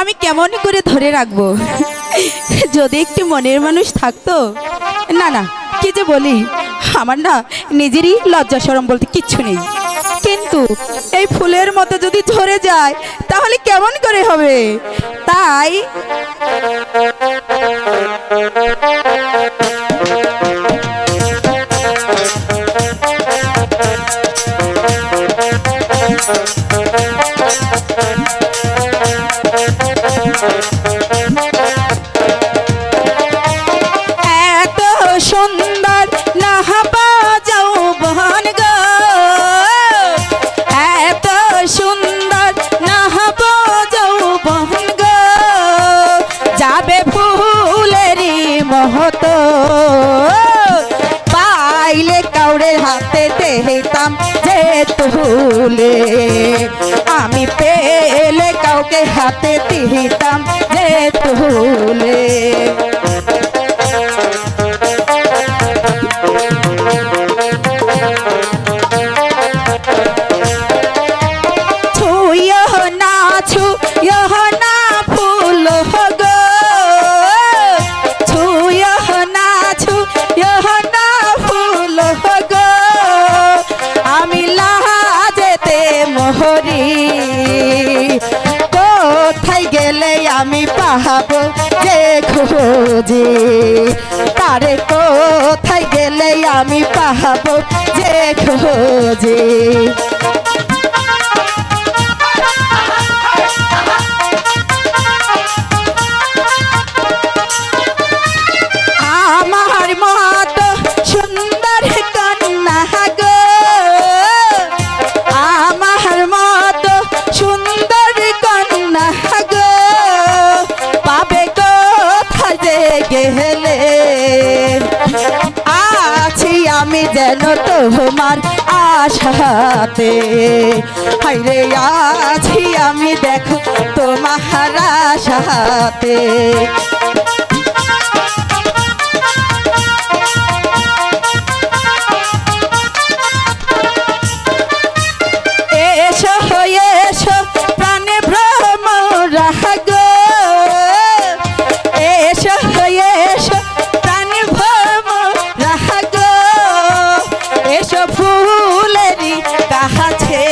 আমি কেমন করে ধরে রাখবো? যদি একটি মনের মানুষ থাকতো। না না, কি যে বলি, আমার না নিজেরই লজ্জা শরম বলতে কিচ্ছু নেই। কিন্তু এই ফুলের মতো যদি ঝরে যায় তাহলে কেমন করে হবে? তাই এত সুন্দর না বাজাও বহন গো, এত সুন্দর না বাজাও বহন গো, যাবে ফুলেরই মহতো পাইলে কাউরে হাতে দিতাম যে তুলে, আমি পেলে কাউকে হাতে দিতাম যে তুলে। কোথায় গেলে আমি পাবো যে খোঁজে তারে, কোথায় গেলে আমি পাবো যে খোঁজে। আমার মতো সুন্দর কন্যা গো, আমার মতো সুন্দর কন্যা গো, পাবে কোথায় যে গেলে, আছি আমি যেন তোমার আশাতে, হায়রে আছি আমি দেখো তোমার আশাতে। এসো এসো প্রাণে ভ্রমরা গো, এসো এসো প্রাণে ভ্রমরা গো, এসো ফুলেরই কাছে,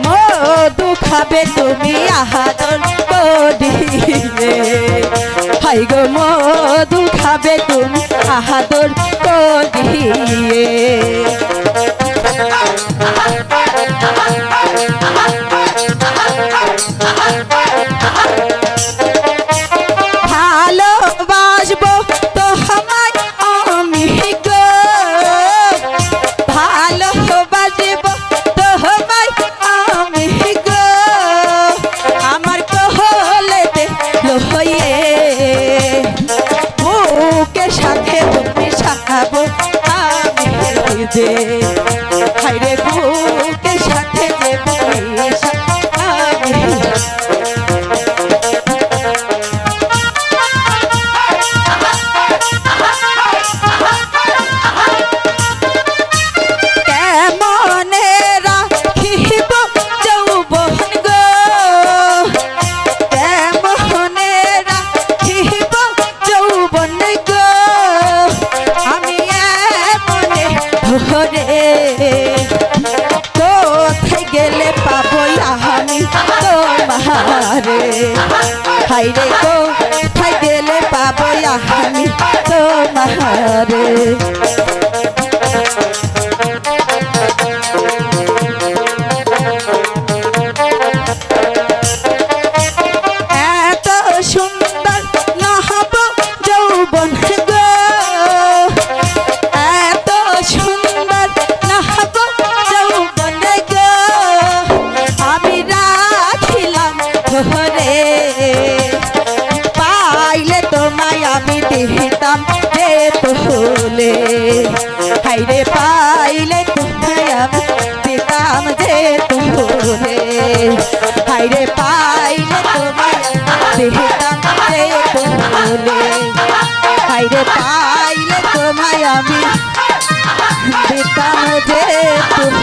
মধু খাবে তুমি আদর করিলে, হাই গো মধু খাবে তুমি আদর করিলে। ভালোবাসবো তোমায় আমি গো, ভালোবাসবো তোমায় আমি গো, আমার কোলেতে লইয়ে বুকের সাথে তুমি সাজাবো আমি যে, হায়রে বুকের সাথে যে আমি কেমনে রাখিব যৌবন গো, কেমনে রাখিব যৌবন গো, আমি এমনে ধরে কোথায় গেলে পাবো আমি তোমারে, হায়রে কোথায় গেলে পাবো আমি তোমারে। এত সুন্দর নহব যৌবন গো, এত সুন্দর নহব যৌবন গো, আমি রাখিলাম ধরে পাইলে তোমায় আমি দিতাম যে তুলে, হায়রে পাইলে তোমায় আমি দিতাম যে তুলে, হায়রে পাইলে তোমায় দিতাম যে তুলে, হায়রে পাইলে তোমায় আমি দিতাম যে তুলে।